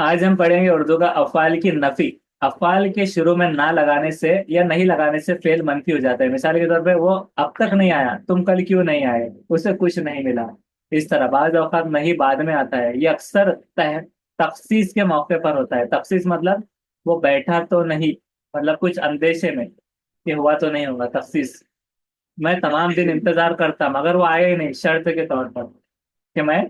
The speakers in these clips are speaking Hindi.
आज हम पढ़ेंगे उर्दू का अफ़आल की नफी। अफ़आल के शुरू में ना लगाने से या नहीं लगाने से फेल मनफी हो जाता है। मिसाल के तौर पे वो अब तक नहीं आया, तुम कल क्यों नहीं आए, उसे कुछ नहीं मिला। इस तरह बाज औक़ात नहीं बाद में आता है। ये अक्सर तखसीस के मौके पर होता है। तखसीस मतलब वो बैठा तो नहीं, मतलब कुछ अंदेशे में कि हुआ तो नहीं होगा। तखसीस, मैं तमाम दिन इंतजार करता मगर वो आया ही नहीं, शर्त के तौर पर कि मैं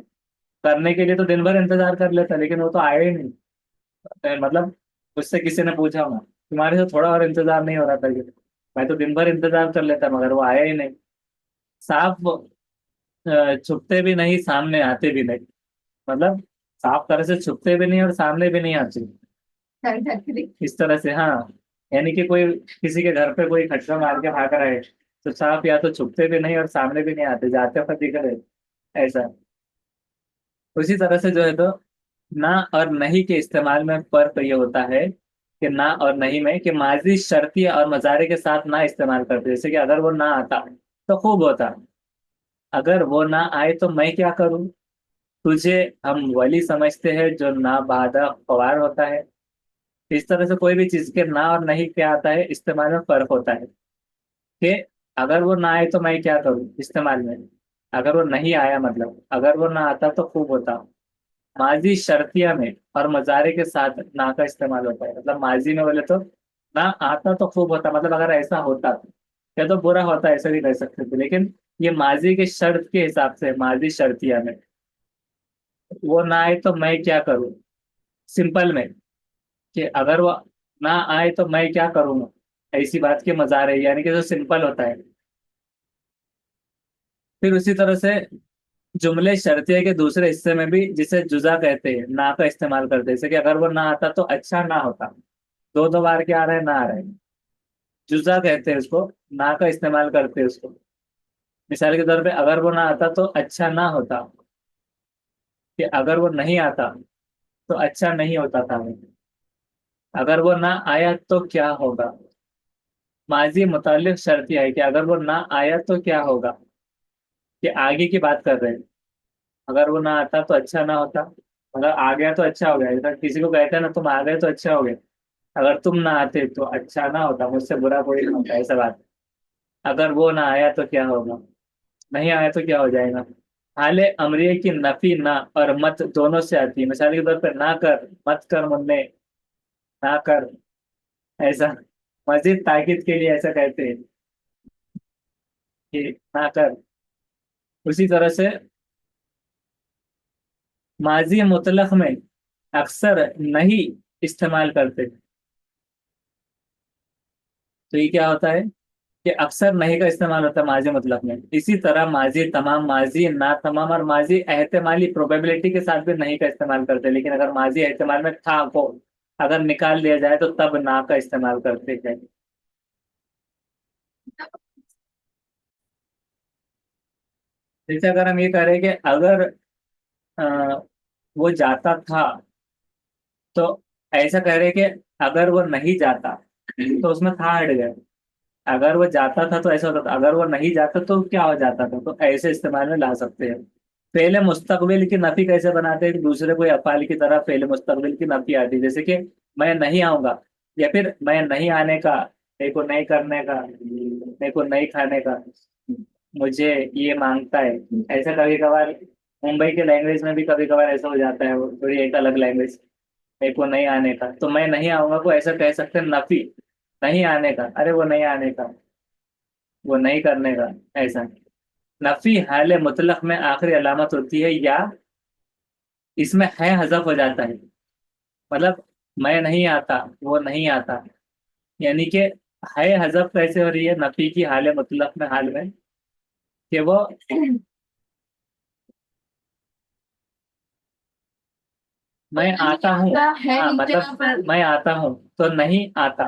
करने के लिए तो दिन भर इंतजार कर लेता लेकिन वो तो आया ही नहीं। मतलब उससे किसी ने पूछा होगा तुम्हारे से थोड़ा और इंतजार नहीं हो रहा था क्या? मैं तो दिन भर इंतजार कर लेता मगर वो आया ही नहीं। साफ छुपते भी नहीं, सामने आते भी नहीं। मतलब साफ तरह से छुपते भी नहीं और सामने भी नहीं आते। इस तरह से, हाँ। यानी कि कोई किसी के घर पे कोई खटका मार के भाग रहा है तो साफ या तो छुपते भी नहीं और सामने भी नहीं आते, जाते वक्त दिख रहे। ऐसा। उसी तरह से जो है तो ना और नहीं के इस्तेमाल में फर्क ये होता है कि ना और नहीं में कि माजी शर्ती और मजारे के साथ ना इस्तेमाल करते। जैसे कि अगर वो ना आता तो खूब होता, अगर वो ना आए तो मैं क्या करूं। तुझे हम वली समझते हैं जो ना बाधा ख्वार होता है। इस तरह से कोई भी चीज के ना और नहीं क्या आता है, इस्तेमाल में फर्क होता है कि अगर वो ना आए तो मैं क्या करूं इस्तेमाल में। अगर वो नहीं आया मतलब अगर वो ना आता तो खूब होता। माजी शर्तिया में और मजारे के साथ ना का इस्तेमाल होता है। मतलब माजी में बोले तो ना आता तो खूब होता, मतलब अगर ऐसा होता या तो बुरा होता, ऐसा भी कह सकते थे। लेकिन ये माजी के शर्त के हिसाब से माजी शर्तिया में वो ना आए तो मैं क्या करूं। सिंपल में कि अगर वो ना आए तो मैं क्या करूंगा, ऐसी बात के मजारे, यानी कि जो सिंपल होता है। फिर उसी तरह से जुमले शर्तिया के दूसरे हिस्से में भी, जिसे जुजा कहते हैं, ना का इस्तेमाल करते हैं। जैसे कि अगर वो ना आता तो अच्छा ना होता। दो दो बार क्या आ रहा है, ना आ रहा है। जुजा कहते हैं उसको, ना का इस्तेमाल करते हैं उसको। मिसाल के तौर पे अगर वो ना आता तो अच्छा ना होता, कि अगर वो नहीं आता तो अच्छा नहीं होता था। अगर वो ना आया तो क्या होगा। माजी मुतालिक शर्तिया है कि अगर वो ना आया तो क्या होगा, कि आगे की बात कर रहे हैं। अगर वो ना आता तो अच्छा ना होता, अगर आ गया तो अच्छा हो गया। जैसा किसी को कहते हैं ना तुम आ गए तो अच्छा हो गया, अगर तुम ना आते तो अच्छा ना होता, मुझसे बुरा कोई ना होता, ऐसा बात। अगर वो ना आया तो क्या होगा, नहीं आया तो क्या हो जाएगा। हाले अमरिये की नफी ना और मत दोनों से आती है। मिसाल के तौर पर ना कर, मत कर मुन्ने, ना कर, ऐसा। मजीद ताकीद के लिए ऐसा कहते हैं कि ना कर। उसी तरह से माजी मुतलक में अक्सर नहीं इस्तेमाल करते। तो ये क्या होता है कि अक्सर नहीं का इस्तेमाल होता है माजी मुतलक में। इसी तरह माजी तमाम, माजी ना तमाम और माजी एहतमाली प्रोबेबिलिटी के साथ भी नहीं का इस्तेमाल करते हैं। लेकिन अगर माजी एहतमाल में था को अगर निकाल दिया जाए तो तब ना का इस्तेमाल करते हैं। जैसे अगर हम ये करें कि अगर अ, वो जाता था, तो ऐसा कह रहे कि अगर वो नहीं जाता तो उसमें था हट गया। अगर वो जाता था तो ऐसा होता था, अगर वो नहीं जाता तो क्या हो जाता था। तो ऐसे इस्तेमाल में ला सकते हैं। फेल मुस्तकबिल की नफी कैसे बनाते हैं कि दूसरे कोई अफाल की तरह फेल मुस्तकबिल की नफी आती है। जैसे कि मैं नहीं आऊंगा, या फिर मैं नहीं आने का, मेरे को नहीं करने का, मेरे को नहीं खाने का, मुझे ये मांगता है। ऐसा कभी कभार मुंबई के लैंग्वेज में भी कभी कभार ऐसा हो जाता है, वो थोड़ी एक अलग लैंग्वेज। मेरे को नहीं आने का, तो मैं नहीं आऊंगा को ऐसा कह सकते हैं नफी। नहीं आने का, अरे वो नहीं आने का, वो नहीं करने का, ऐसा। नफी हाल मुतलक में आखिरी अलामत होती है, या इसमें है हजफ हो जाता है। मतलब मैं नहीं आता, वो नहीं आता, यानी कि है हजफ कैसे हो रही है नफी की हाल मुतलक में, हाल में कि वो मैं आता हूँ। है हाँ मतलब मैं आता हूँ तो नहीं आता,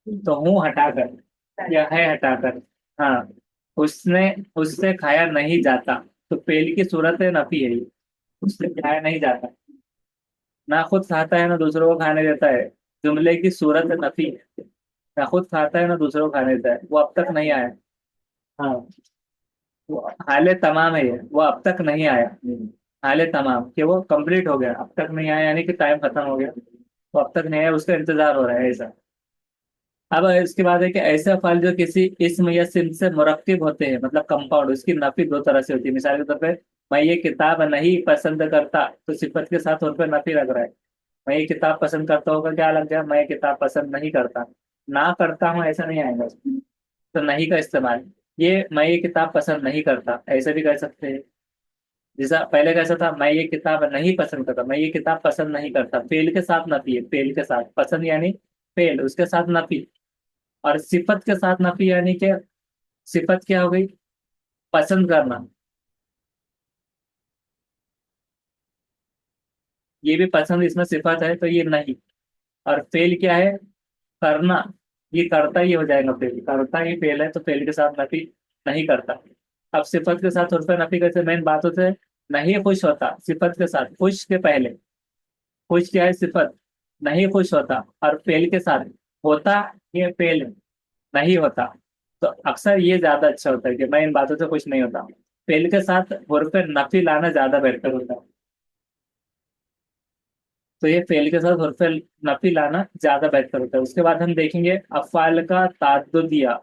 तो हूँ हटाकर या है हटाकर। हाँ, उसने, उससे खाया नहीं जाता। तो पेल की सूरत है नफी है ये। उससे खाया नहीं जाता, ना खुद खाता है ना दूसरों को खाने देता है। जुमले की सूरत है नफी है। ना खुद खाता है ना दूसरों को खाने देता है, वो अब तक नहीं आया। हाँ, वो हाले तमाम है ये, वो अब तक नहीं आया। हाले तमाम कि वो कंप्लीट हो गया, अब तक नहीं आया यानी कि टाइम खत्म हो गया, वो अब तक नहीं आया, उसका इंतजार हो रहा है ऐसा। अब इसके बाद है कि ऐसे अफ़ाल जो किसी इस्म या सिम से मुरक्किब होते हैं, मतलब कंपाउंड, उसकी नफी दो तरह से होती है। मिसाल के तौर पे मैं ये किताब नहीं पसंद करता, तो सिफत के साथ उन पर नफी लग रहा है। मैं ये किताब पसंद करता हूँ का क्या लग गया, मैं ये किताब पसंद नहीं करता। ना करता हूँ ऐसा नहीं आएगा, तो नहीं का इस्तेमाल। ये मैं ये किताब पसंद नहीं करता ऐसे भी कर सकते हैं। जैसा पहले कैसा था, मैं ये किताब नहीं पसंद करता, मैं ये किताब पसंद नहीं करता, फेल के साथ नफी है, फेल के साथ पसंद यानी फेल, उसके साथ नफी। और सिफत के साथ नफी यानी कि सिफत क्या हो गई, पसंद करना, ये भी पसंद इसमें सिफत है तो ये नहीं। और फेल क्या है, करना, ये करता ही हो जाएगा, फेल करता ही फेल है, तो फेल के साथ नफी नहीं करता। अब सिफत के साथ उर्फ नफी कैसे, मेन बात होते है, नहीं खुश होता सिफत के साथ, खुश के पहले, खुश क्या है सिफत, नहीं खुश होता, और फेल के साथ होता, ये फेल है, नहीं होता। तो अक्सर ये ज्यादा अच्छा होता है कि मैं इन बातों से खुश नहीं होता, फेल के साथ हुर्फ नफी लाना ज्यादा बेहतर होता है। तो ये फेल के साथ हुर्फ नफी लाना ज्यादा बेहतर होता है। उसके बाद हम देखेंगे अफ़ाल का ताद्दुदिया,